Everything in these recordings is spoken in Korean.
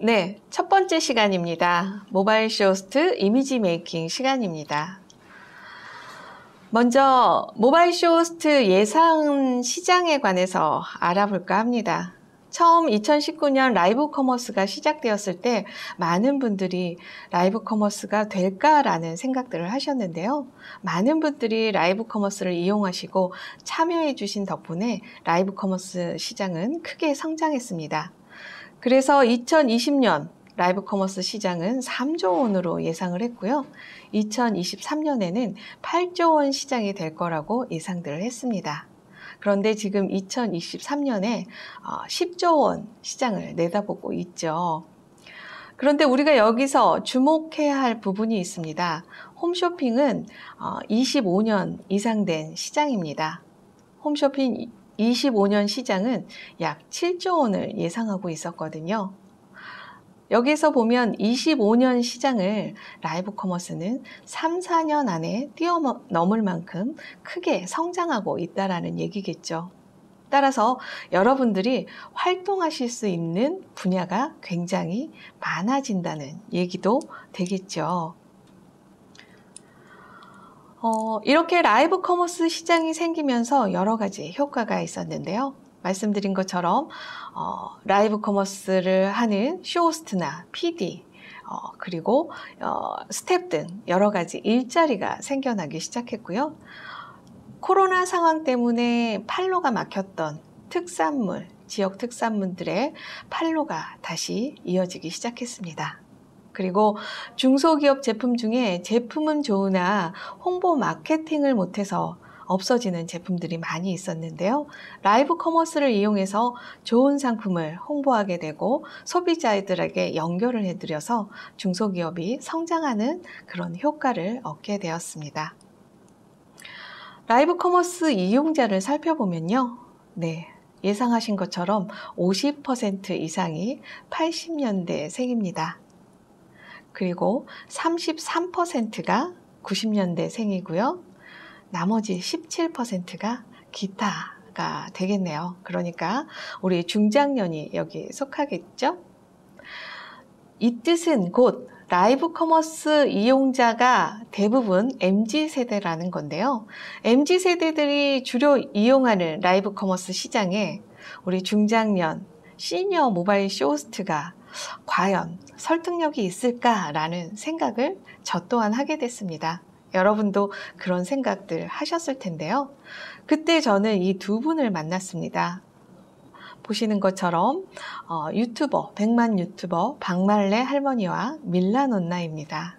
네, 첫 번째 시간입니다. 모바일 쇼호스트 이미지 메이킹 시간입니다. 먼저 모바일 쇼호스트 예상 시장에 관해서 알아볼까 합니다. 처음 2019년 라이브 커머스가 시작되었을 때 많은 분들이 라이브 커머스가 될까라는 생각들을 하셨는데요. 많은 분들이 라이브 커머스를 이용하시고 참여해 주신 덕분에 라이브 커머스 시장은 크게 성장했습니다. 그래서 2020년 라이브 커머스 시장은 3조 원으로 예상을 했고요. 2023년에는 8조 원 시장이 될 거라고 예상들을 했습니다. 그런데 지금 2023년에 10조 원 시장을 내다보고 있죠. 그런데 우리가 여기서 주목해야 할 부분이 있습니다. 홈쇼핑은 25년 이상 된 시장입니다. 홈쇼핑 25년 시장은 약 7조 원을 예상하고 있었거든요. 여기서 보면 25년 시장을 라이브 커머스는 3, 4년 안에 뛰어넘을 만큼 크게 성장하고 있다는 얘기겠죠. 따라서 여러분들이 활동하실 수 있는 분야가 굉장히 많아진다는 얘기도 되겠죠. 이렇게 라이브 커머스 시장이 생기면서 여러 가지 효과가 있었는데요. 말씀드린 것처럼 라이브 커머스를 하는 쇼호스트나 PD, 그리고 스텝 등 여러 가지 일자리가 생겨나기 시작했고요. 코로나 상황 때문에 판로가 막혔던 특산물, 지역 특산물들의 판로가 다시 이어지기 시작했습니다. 그리고 중소기업 제품 중에 제품은 좋으나 홍보 마케팅을 못해서 없어지는 제품들이 많이 있었는데요. 라이브 커머스를 이용해서 좋은 상품을 홍보하게 되고 소비자들에게 연결을 해드려서 중소기업이 성장하는 그런 효과를 얻게 되었습니다. 라이브 커머스 이용자를 살펴보면요. 네, 예상하신 것처럼 50% 이상이 80년대생입니다. 그리고 33%가 90년대생이고요. 나머지 17%가 기타가 되겠네요. 그러니까 우리 중장년이 여기 속하겠죠? 이 뜻은 곧 라이브 커머스 이용자가 대부분 MZ세대라는 건데요. MZ세대들이 주로 이용하는 라이브 커머스 시장에 우리 중장년, 시니어 모바일 쇼호스트가 과연 설득력이 있을까라는 생각을 저 또한 하게 됐습니다. 여러분도 그런 생각들 하셨을 텐데요. 그때 저는 이 두 분을 만났습니다. 보시는 것처럼 유튜버, 백만 유튜버 박말레 할머니와 밀라논나입니다.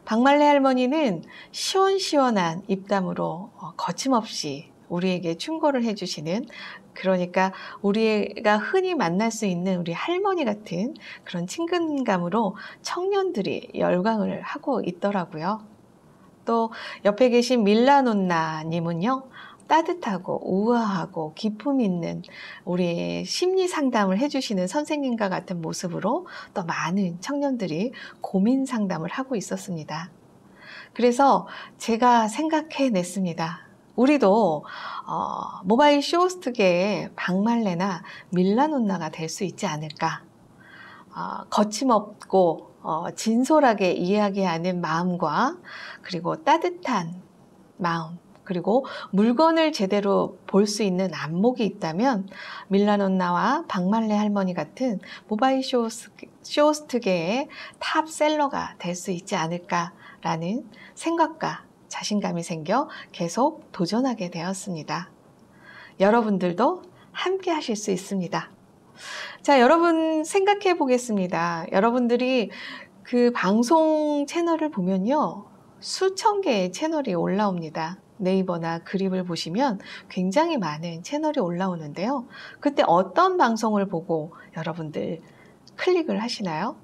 박말레 할머니는 시원시원한 입담으로 거침없이 우리에게 충고를 해주시는, 그러니까 우리가 흔히 만날 수 있는 우리 할머니 같은 그런 친근감으로 청년들이 열광을 하고 있더라고요. 또 옆에 계신 밀라논나님은요, 따뜻하고 우아하고 기품 있는 우리 심리 상담을 해주시는 선생님과 같은 모습으로 또 많은 청년들이 고민 상담을 하고 있었습니다. 그래서 제가 생각해냈습니다. 우리도 모바일 쇼호스트계의 박말레나 밀라논나가 될 수 있지 않을까. 거침없고 진솔하게 이야기하는 마음과 그리고 따뜻한 마음, 그리고 물건을 제대로 볼 수 있는 안목이 있다면 밀라논나와 박말레 할머니 같은 모바일 쇼호스트계의 탑셀러가 될 수 있지 않을까라는 생각과 자신감이 생겨 계속 도전하게 되었습니다. 여러분들도 함께 하실 수 있습니다. 자, 여러분 생각해 보겠습니다. 여러분들이 그 방송 채널을 보면요, 수천 개의 채널이 올라옵니다. 네이버나 그립을 보시면 굉장히 많은 채널이 올라오는데요. 그때 어떤 방송을 보고 여러분들 클릭을 하시나요?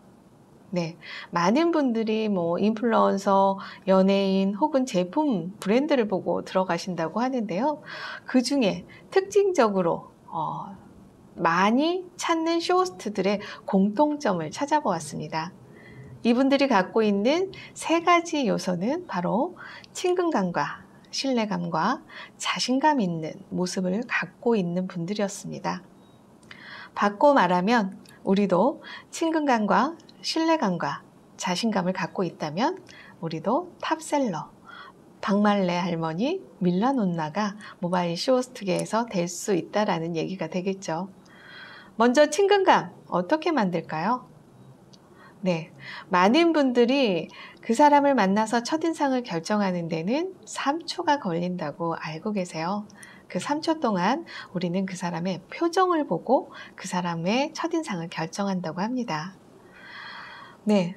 네, 많은 분들이 뭐 인플루언서, 연예인 혹은 제품 브랜드를 보고 들어가신다고 하는데요. 그 중에 특징적으로 많이 찾는 쇼호스트들의 공통점을 찾아보았습니다. 이분들이 갖고 있는 세 가지 요소는 바로 친근감과 신뢰감과 자신감 있는 모습을 갖고 있는 분들이었습니다. 바꿔 말하면 우리도 친근감과 신뢰감과 자신감을 갖고 있다면 우리도 탑셀러, 박말레 할머니, 밀라논나가 모바일 쇼호스트계에서 될 수 있다라는 얘기가 되겠죠. 먼저 친근감 어떻게 만들까요? 네, 많은 분들이 그 사람을 만나서 첫인상을 결정하는 데는 3초가 걸린다고 알고 계세요. 그 3초 동안 우리는 그 사람의 표정을 보고 그 사람의 첫인상을 결정한다고 합니다. 네,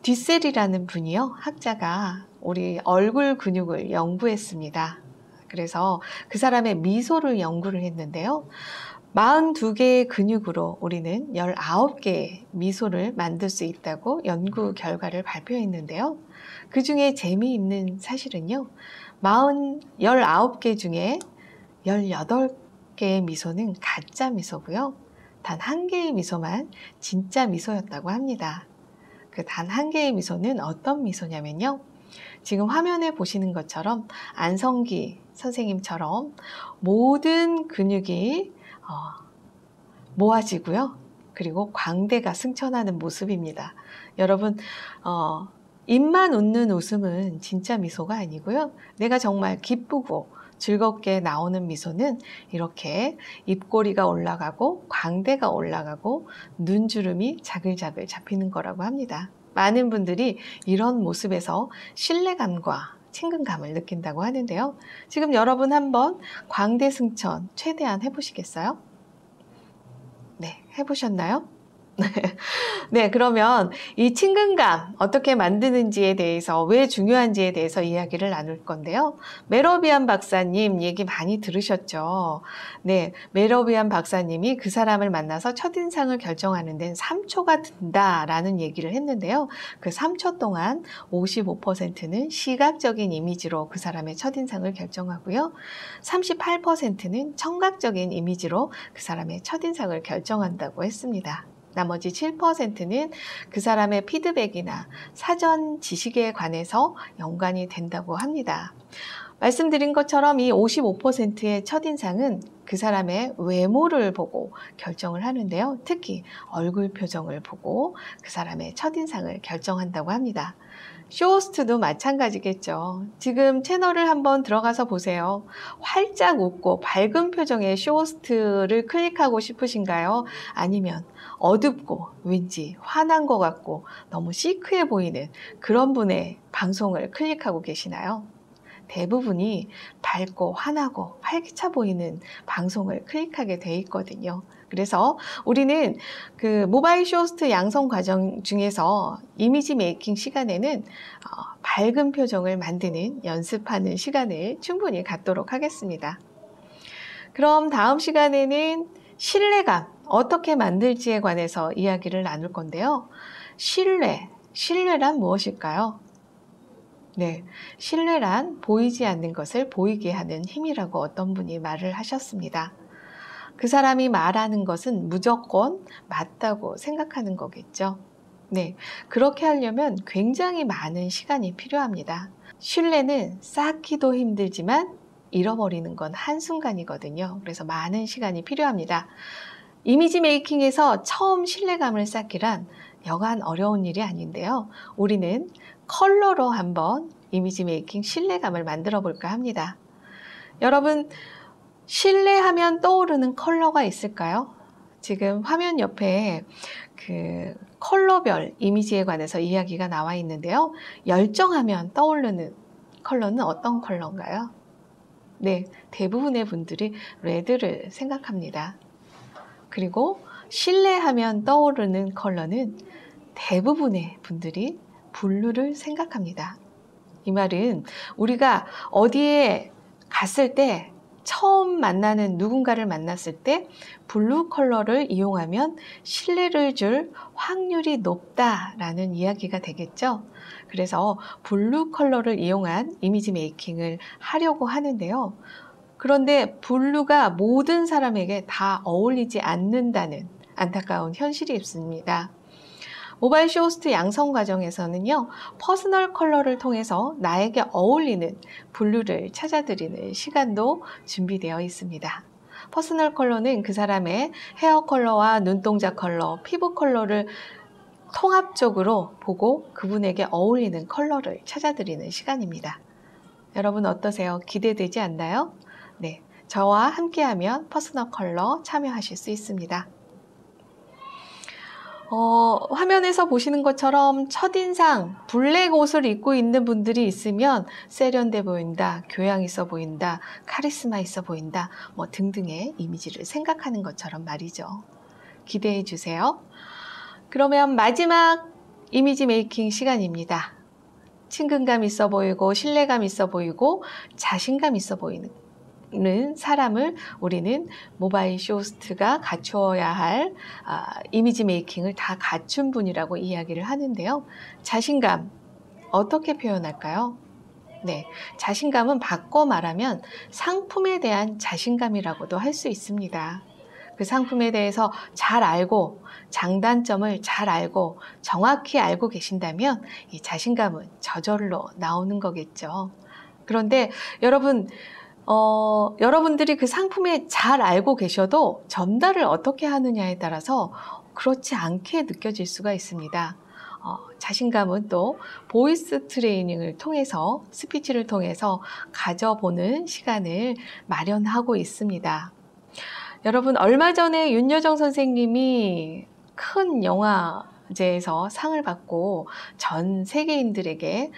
듀셀이라는 분이요, 학자가 우리 얼굴 근육을 연구했습니다. 그래서 그 사람의 미소를 연구를 했는데요. 42개의 근육으로 우리는 19개의 미소를 만들 수 있다고 연구 결과를 발표했는데요. 그 중에 재미있는 사실은요, 19개 중에 18개의 미소는 가짜 미소고요. 단 한 개의 미소만 진짜 미소였다고 합니다. 그 단 한 개의 미소는 어떤 미소냐면요. 지금 화면에 보시는 것처럼 안성기 선생님처럼 모든 근육이 모아지고요. 그리고 광대가 승천하는 모습입니다. 여러분, 입만 웃는 웃음은 진짜 미소가 아니고요. 내가 정말 기쁘고 즐겁게 나오는 미소는 이렇게 입꼬리가 올라가고 광대가 올라가고 눈주름이 자글자글 잡히는 거라고 합니다. 많은 분들이 이런 모습에서 신뢰감과 친근감을 느낀다고 하는데요. 지금 여러분 한번 광대 승천 최대한 해보시겠어요? 네, 해보셨나요? 네, 그러면 이 친근감 어떻게 만드는지에 대해서, 왜 중요한지에 대해서 이야기를 나눌 건데요. 메러비안 박사님 얘기 많이 들으셨죠? 네, 메러비안 박사님이 그 사람을 만나서 첫인상을 결정하는 데는 3초가 든다라는 얘기를 했는데요. 그 3초 동안 55%는 시각적인 이미지로 그 사람의 첫인상을 결정하고요. 38%는 청각적인 이미지로 그 사람의 첫인상을 결정한다고 했습니다. 나머지 7%는 그 사람의 피드백이나 사전 지식에 관해서 연관이 된다고 합니다. 말씀드린 것처럼 이 55%의 첫인상은 그 사람의 외모를 보고 결정을 하는데요. 특히 얼굴 표정을 보고 그 사람의 첫인상을 결정한다고 합니다. 쇼호스트도 마찬가지겠죠. 지금 채널을 한번 들어가서 보세요. 활짝 웃고 밝은 표정의 쇼호스트를 클릭하고 싶으신가요? 아니면 어둡고 왠지 화난 것 같고 너무 시크해 보이는 그런 분의 방송을 클릭하고 계시나요? 대부분이 밝고 환하고 활기차 보이는 방송을 클릭하게 돼 있거든요. 그래서 우리는 그 모바일 쇼호스트 양성 과정 중에서 이미지 메이킹 시간에는 밝은 표정을 만드는 연습하는 시간을 충분히 갖도록 하겠습니다. 그럼 다음 시간에는 신뢰감 어떻게 만들지에 관해서 이야기를 나눌 건데요. 신뢰란 무엇일까요? 네, 신뢰란 보이지 않는 것을 보이게 하는 힘이라고 어떤 분이 말을 하셨습니다. 그 사람이 말하는 것은 무조건 맞다고 생각하는 거겠죠. 네, 그렇게 하려면 굉장히 많은 시간이 필요합니다. 신뢰는 쌓기도 힘들지만 잃어버리는 건 한순간이거든요. 그래서 많은 시간이 필요합니다. 이미지 메이킹에서 처음 신뢰감을 쌓기란 여간 어려운 일이 아닌데요. 우리는 컬러로 한번 이미지 메이킹 신뢰감을 만들어 볼까 합니다. 여러분, 신뢰하면 떠오르는 컬러가 있을까요? 지금 화면 옆에 그 컬러별 이미지에 관해서 이야기가 나와 있는데요. 열정하면 떠오르는 컬러는 어떤 컬러인가요? 네, 대부분의 분들이 레드를 생각합니다. 그리고 신뢰하면 떠오르는 컬러는 대부분의 분들이 블루를 생각합니다. 이 말은 우리가 어디에 갔을 때 처음 만나는 누군가를 만났을 때 블루 컬러를 이용하면 신뢰를 줄 확률이 높다라는 이야기가 되겠죠. 그래서 블루 컬러를 이용한 이미지 메이킹을 하려고 하는데요. 그런데 블루가 모든 사람에게 다 어울리지 않는다는 안타까운 현실이 있습니다. 모바일 쇼호스트 양성 과정에서는요, 퍼스널 컬러를 통해서 나에게 어울리는 블루를 찾아드리는 시간도 준비되어 있습니다. 퍼스널 컬러는 그 사람의 헤어 컬러와 눈동자 컬러, 피부 컬러를 통합적으로 보고 그분에게 어울리는 컬러를 찾아드리는 시간입니다. 여러분 어떠세요? 기대되지 않나요? 네, 저와 함께하면 퍼스널 컬러 참여하실 수 있습니다. 화면에서 보시는 것처럼 첫인상 블랙 옷을 입고 있는 분들이 있으면 세련돼 보인다, 교양 있어 보인다, 카리스마 있어 보인다, 뭐 등등의 이미지를 생각하는 것처럼 말이죠. 기대해 주세요. 그러면 마지막 이미지 메이킹 시간입니다. 친근감 있어 보이고 신뢰감 있어 보이고 자신감 있어 보이는 사람을 우리는 모바일 쇼호스트가 갖추어야 할 이미지 메이킹을 다 갖춘 분이라고 이야기를 하는데요. 자신감 어떻게 표현할까요? 네, 자신감은 바꿔 말하면 상품에 대한 자신감이라고도 할 수 있습니다. 그 상품에 대해서 잘 알고 장단점을 잘 알고 정확히 알고 계신다면 이 자신감은 저절로 나오는 거겠죠. 그런데 여러분들이 그 상품에 잘 알고 계셔도 전달을 어떻게 하느냐에 따라서 그렇지 않게 느껴질 수가 있습니다. 자신감은 또 보이스 트레이닝을 통해서 스피치를 통해서 가져보는 시간을 마련하고 있습니다. 여러분 얼마 전에 윤여정 선생님이 큰 영화제에서 상을 받고 전 세계인들에게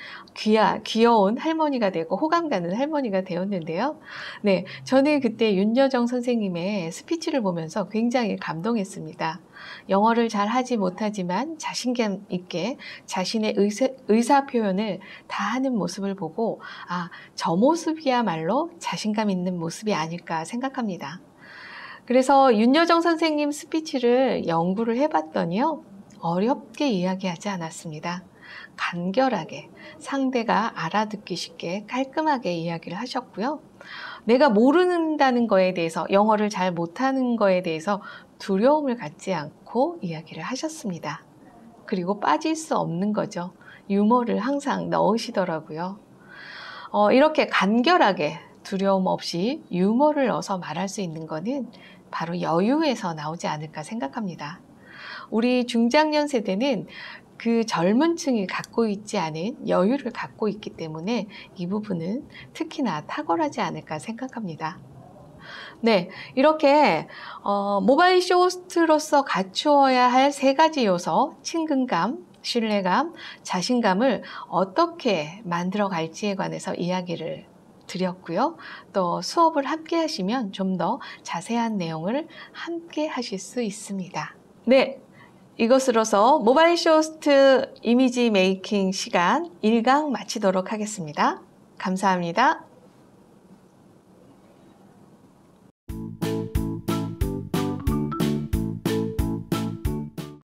귀여운 할머니가 되고 호감 가는 할머니가 되었는데요. 네, 저는 그때 윤여정 선생님의 스피치를 보면서 굉장히 감동했습니다. 영어를 잘 하지 못하지만 자신감 있게 자신의 의사 표현을 다 하는 모습을 보고 저 모습이야말로 자신감 있는 모습이 아닐까 생각합니다. 그래서 윤여정 선생님 스피치를 연구를 해봤더니요. 어렵게 이야기하지 않았습니다. 간결하게 상대가 알아듣기 쉽게 깔끔하게 이야기를 하셨고요. 내가 모른다는 거에 대해서 영어를 잘 못하는 거에 대해서 두려움을 갖지 않고 이야기를 하셨습니다. 그리고 빠질 수 없는 거죠. 유머를 항상 넣으시더라고요. 이렇게 간결하게 두려움 없이 유머를 넣어서 말할 수 있는 거는 바로 여유에서 나오지 않을까 생각합니다. 우리 중장년 세대는 그 젊은 층이 갖고 있지 않은 여유를 갖고 있기 때문에 이 부분은 특히나 탁월하지 않을까 생각합니다. 네, 이렇게 모바일 쇼호스트로서 갖추어야 할 3가지 요소, 친근감, 신뢰감, 자신감을 어떻게 만들어 갈지에 관해서 이야기를 드렸고요. 또 수업을 함께 하시면 좀 더 자세한 내용을 함께 하실 수 있습니다. 네, 이것으로서 모바일 쇼호스트 이미지 메이킹 시간 1강 마치도록 하겠습니다. 감사합니다.